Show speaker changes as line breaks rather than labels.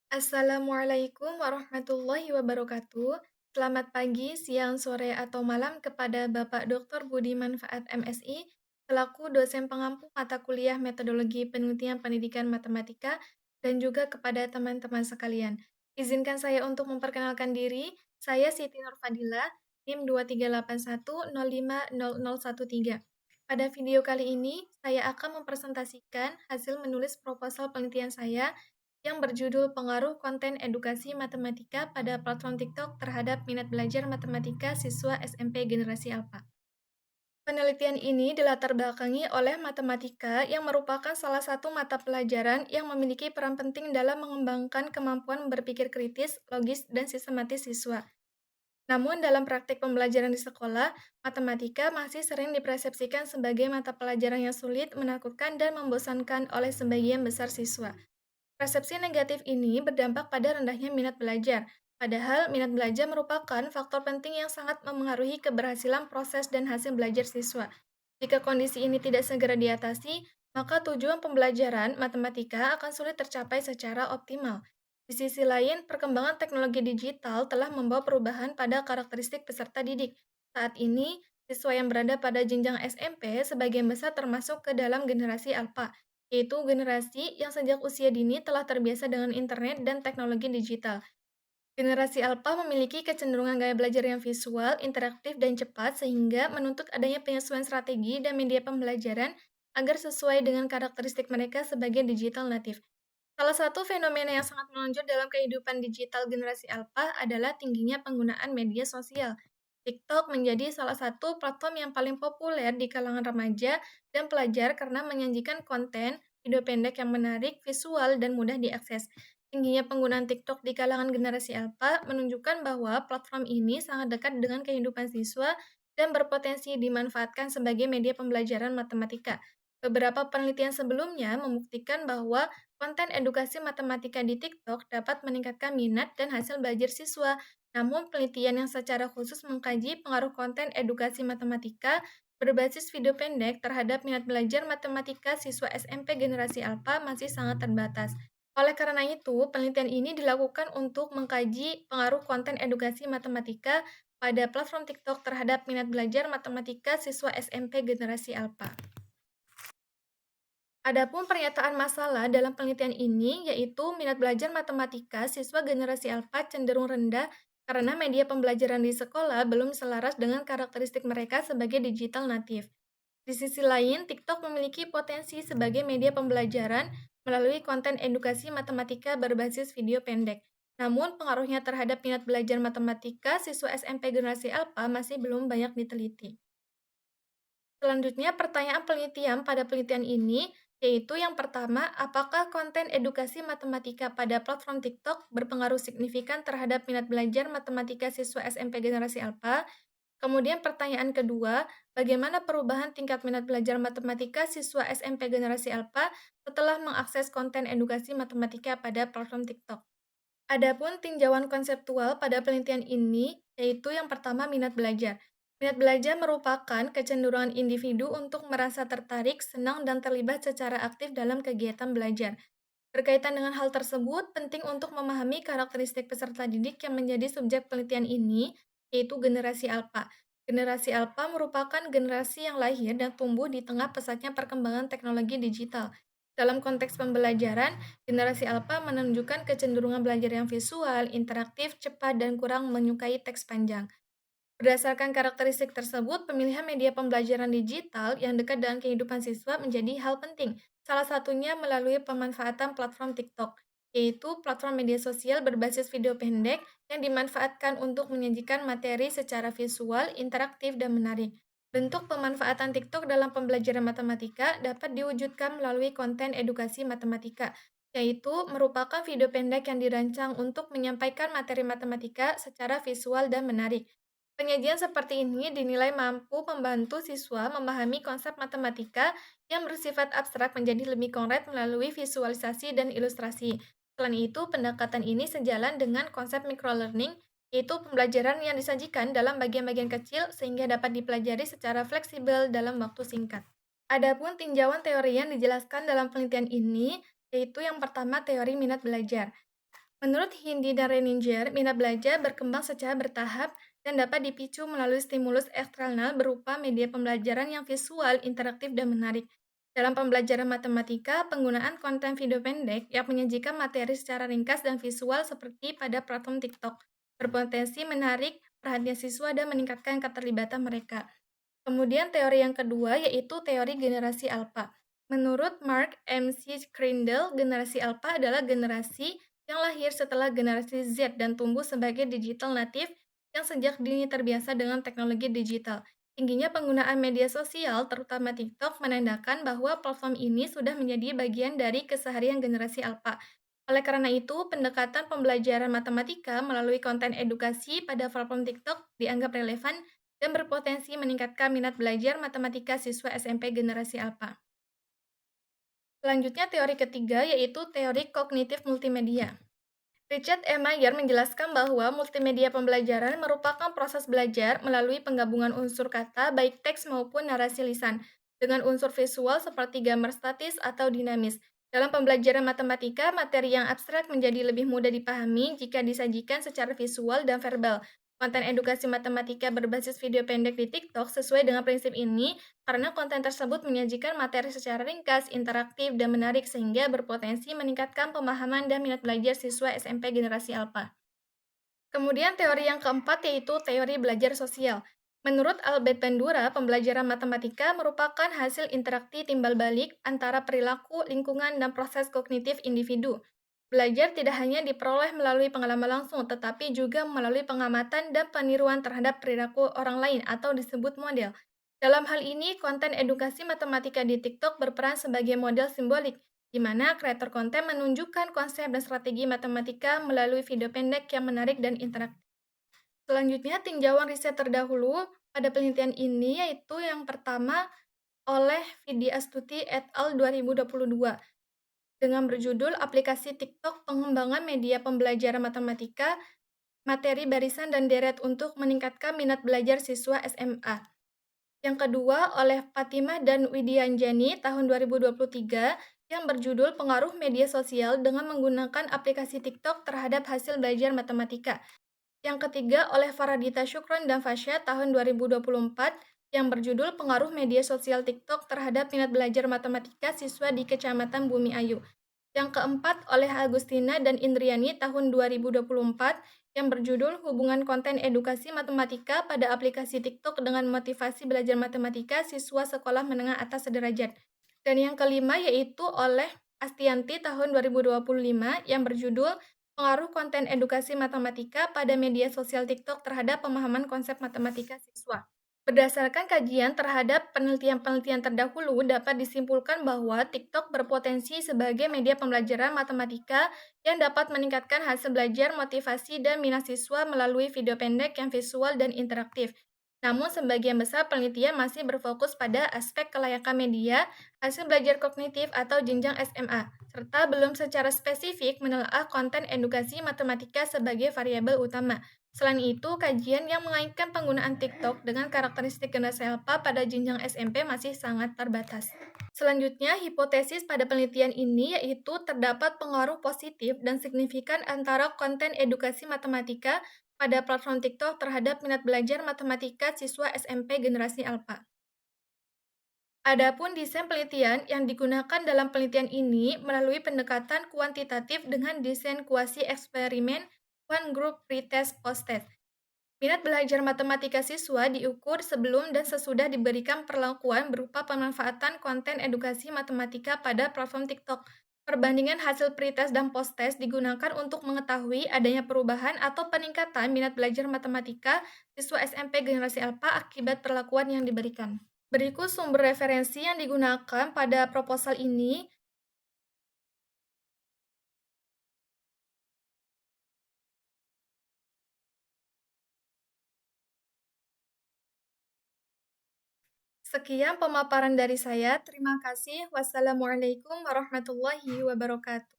Assalamualaikum warahmatullahi wabarakatuh. Selamat pagi, siang, sore, atau malam kepada Bapak Dr. Budi Manfaat MSI, selaku dosen pengampu mata kuliah Metodologi Penelitian Pendidikan Matematika, dan juga kepada teman-teman sekalian. Izinkan saya untuk memperkenalkan diri, saya Siti Nurfadila, NIM 23810500013. Pada video kali ini, saya akan mempresentasikan hasil menulis proposal penelitian saya yang berjudul Pengaruh Konten Edukasi Matematika pada Platform TikTok terhadap Minat Belajar Matematika Siswa SMP Generasi Alpha. Penelitian ini dilatar belakangi oleh matematika yang merupakan salah satu mata pelajaran yang memiliki peran penting dalam mengembangkan kemampuan berpikir kritis, logis, dan sistematis siswa. Namun dalam praktik pembelajaran di sekolah, matematika masih sering dipersepsikan sebagai mata pelajaran yang sulit, menakutkan, dan membosankan oleh sebagian besar siswa. Persepsi negatif ini berdampak pada rendahnya minat belajar, padahal minat belajar merupakan faktor penting yang sangat memengaruhi keberhasilan proses dan hasil belajar siswa. Jika kondisi ini tidak segera diatasi, maka tujuan pembelajaran matematika akan sulit tercapai secara optimal. Di sisi lain, perkembangan teknologi digital telah membawa perubahan pada karakteristik peserta didik. Saat ini, siswa yang berada pada jenjang SMP sebagian besar termasuk ke dalam generasi alpha, yaitu generasi yang sejak usia dini telah terbiasa dengan internet dan teknologi digital. Generasi alpha memiliki kecenderungan gaya belajar yang visual, interaktif, dan cepat sehingga menuntut adanya penyesuaian strategi dan media pembelajaran agar sesuai dengan karakteristik mereka sebagai digital native. Salah satu fenomena yang sangat menonjol dalam kehidupan digital generasi alpha adalah tingginya penggunaan media sosial. TikTok menjadi salah satu platform yang paling populer di kalangan remaja dan pelajar karena menyajikan konten video pendek yang menarik, visual, dan mudah diakses. Tingginya penggunaan TikTok di kalangan generasi alpha menunjukkan bahwa platform ini sangat dekat dengan kehidupan siswa dan berpotensi dimanfaatkan sebagai media pembelajaran matematika. Beberapa penelitian sebelumnya membuktikan bahwa konten edukasi matematika di TikTok dapat meningkatkan minat dan hasil belajar siswa. Namun, penelitian yang secara khusus mengkaji pengaruh konten edukasi matematika berbasis video pendek terhadap minat belajar matematika siswa SMP generasi alpha masih sangat terbatas. Oleh karena itu, penelitian ini dilakukan untuk mengkaji pengaruh konten edukasi matematika pada platform TikTok terhadap minat belajar matematika siswa SMP generasi alpha. Adapun pernyataan masalah dalam penelitian ini yaitu minat belajar matematika siswa generasi alpha cenderung rendah karena media pembelajaran di sekolah belum selaras dengan karakteristik mereka sebagai digital native. Di sisi lain, TikTok memiliki potensi sebagai media pembelajaran melalui konten edukasi matematika berbasis video pendek. Namun, pengaruhnya terhadap minat belajar matematika siswa SMP generasi alpha masih belum banyak diteliti. Selanjutnya, pertanyaan penelitian pada penelitian ini yaitu yang pertama, apakah konten edukasi matematika pada platform TikTok berpengaruh signifikan terhadap minat belajar matematika siswa SMP generasi alpha? Kemudian pertanyaan kedua, bagaimana perubahan tingkat minat belajar matematika siswa SMP generasi alpha setelah mengakses konten edukasi matematika pada platform TikTok? Adapun tinjauan konseptual pada penelitian ini, yaitu yang pertama minat belajar. Minat belajar merupakan kecenderungan individu untuk merasa tertarik, senang, dan terlibat secara aktif dalam kegiatan belajar. Berkaitan dengan hal tersebut, penting untuk memahami karakteristik peserta didik yang menjadi subjek penelitian ini, yaitu generasi alpha. Generasi alpha merupakan generasi yang lahir dan tumbuh di tengah pesatnya perkembangan teknologi digital. Dalam konteks pembelajaran, generasi alpha menunjukkan kecenderungan belajar yang visual, interaktif, cepat, dan kurang menyukai teks panjang. Berdasarkan karakteristik tersebut, pemilihan media pembelajaran digital yang dekat dengan kehidupan siswa menjadi hal penting, salah satunya melalui pemanfaatan platform TikTok, yaitu platform media sosial berbasis video pendek yang dimanfaatkan untuk menyajikan materi secara visual, interaktif, dan menarik. Bentuk pemanfaatan TikTok dalam pembelajaran matematika dapat diwujudkan melalui konten edukasi matematika, yaitu merupakan video pendek yang dirancang untuk menyampaikan materi matematika secara visual dan menarik. Penyajian seperti ini dinilai mampu membantu siswa memahami konsep matematika yang bersifat abstrak menjadi lebih konkret melalui visualisasi dan ilustrasi. Selain itu, pendekatan ini sejalan dengan konsep microlearning, yaitu pembelajaran yang disajikan dalam bagian-bagian kecil sehingga dapat dipelajari secara fleksibel dalam waktu singkat. Adapun tinjauan teori yang dijelaskan dalam penelitian ini, yaitu yang pertama teori minat belajar. Menurut Hindi dan Renninger, minat belajar berkembang secara bertahap dan dapat dipicu melalui stimulus eksternal berupa media pembelajaran yang visual, interaktif, dan menarik. Dalam pembelajaran matematika, penggunaan konten video pendek yang menyajikan materi secara ringkas dan visual seperti pada platform TikTok berpotensi menarik perhatian siswa dan meningkatkan keterlibatan mereka. Kemudian teori yang kedua yaitu teori generasi alfa. Menurut Mark M.C. Crindle, generasi alfa adalah generasi yang lahir setelah generasi Z dan tumbuh sebagai digital native yang sejak dini terbiasa dengan teknologi digital. Tingginya penggunaan media sosial, terutama TikTok, menandakan bahwa platform ini sudah menjadi bagian dari keseharian generasi alfa. Oleh karena itu, pendekatan pembelajaran matematika melalui konten edukasi pada platform TikTok dianggap relevan dan berpotensi meningkatkan minat belajar matematika siswa SMP generasi alfa. Selanjutnya teori ketiga yaitu teori kognitif multimedia. Richard E. Mayer menjelaskan bahwa multimedia pembelajaran merupakan proses belajar melalui penggabungan unsur kata baik teks maupun narasi lisan dengan unsur visual seperti gambar statis atau dinamis. Dalam pembelajaran matematika, materi yang abstrak menjadi lebih mudah dipahami jika disajikan secara visual dan verbal. Konten edukasi matematika berbasis video pendek di TikTok sesuai dengan prinsip ini karena konten tersebut menyajikan materi secara ringkas, interaktif, dan menarik sehingga berpotensi meningkatkan pemahaman dan minat belajar siswa SMP generasi alpha. Kemudian teori yang keempat yaitu teori belajar sosial. Menurut Albert Bandura, pembelajaran matematika merupakan hasil interaksi timbal balik antara perilaku, lingkungan, dan proses kognitif individu. Belajar tidak hanya diperoleh melalui pengalaman langsung, tetapi juga melalui pengamatan dan peniruan terhadap perilaku orang lain atau disebut model. Dalam hal ini, konten edukasi matematika di TikTok berperan sebagai model simbolik, di mana kreator konten menunjukkan konsep dan strategi matematika melalui video pendek yang menarik dan interaktif. Selanjutnya, tinjauan riset terdahulu pada penelitian ini yaitu yang pertama oleh Vidi Astuti et al. 2022 dengan berjudul Aplikasi TikTok Pengembangan Media Pembelajaran Matematika, Materi Barisan dan Deret untuk Meningkatkan Minat Belajar Siswa SMA. Yang kedua oleh Fatimah dan Widianjani tahun 2023 yang berjudul Pengaruh Media Sosial dengan Menggunakan Aplikasi TikTok Terhadap Hasil Belajar Matematika. Yang ketiga oleh Faradita Syukron dan Fasya tahun 2024 yang berjudul Pengaruh Media Sosial TikTok Terhadap Minat Belajar Matematika Siswa di Kecamatan Bumi Ayu. Yang keempat oleh Agustina dan Indriani tahun 2024 yang berjudul Hubungan Konten Edukasi Matematika pada Aplikasi TikTok dengan Motivasi Belajar Matematika Siswa Sekolah Menengah Atas Sederajat. Dan yang kelima yaitu oleh Astianti tahun 2025 yang berjudul Pengaruh konten edukasi matematika pada media sosial TikTok terhadap pemahaman konsep matematika siswa. Berdasarkan kajian terhadap penelitian-penelitian terdahulu, dapat disimpulkan bahwa TikTok berpotensi sebagai media pembelajaran matematika yang dapat meningkatkan hasil belajar, motivasi, dan minat siswa melalui video pendek yang visual dan interaktif. Namun, sebagian besar penelitian masih berfokus pada aspek kelayakan media, hasil belajar kognitif, atau jenjang SMA, serta belum secara spesifik menelaah konten edukasi matematika sebagai variabel utama. Selain itu, kajian yang mengaitkan penggunaan TikTok dengan karakteristik generasi alpha pada jenjang SMP masih sangat terbatas. Selanjutnya, hipotesis pada penelitian ini yaitu terdapat pengaruh positif dan signifikan antara konten edukasi matematika pada platform TikTok terhadap minat belajar matematika siswa SMP generasi alpha. Adapun desain penelitian yang digunakan dalam penelitian ini melalui pendekatan kuantitatif dengan desain kuasi eksperimen one group pretest post-test. Minat belajar matematika siswa diukur sebelum dan sesudah diberikan perlakuan berupa pemanfaatan konten edukasi matematika pada platform TikTok. Perbandingan hasil pretest dan post-test digunakan untuk mengetahui adanya perubahan atau peningkatan minat belajar matematika siswa SMP generasi alpha akibat perlakuan yang diberikan. Berikut sumber referensi yang digunakan pada proposal ini. Sekian pemaparan dari saya. Terima kasih. Wassalamualaikum warahmatullahi wabarakatuh.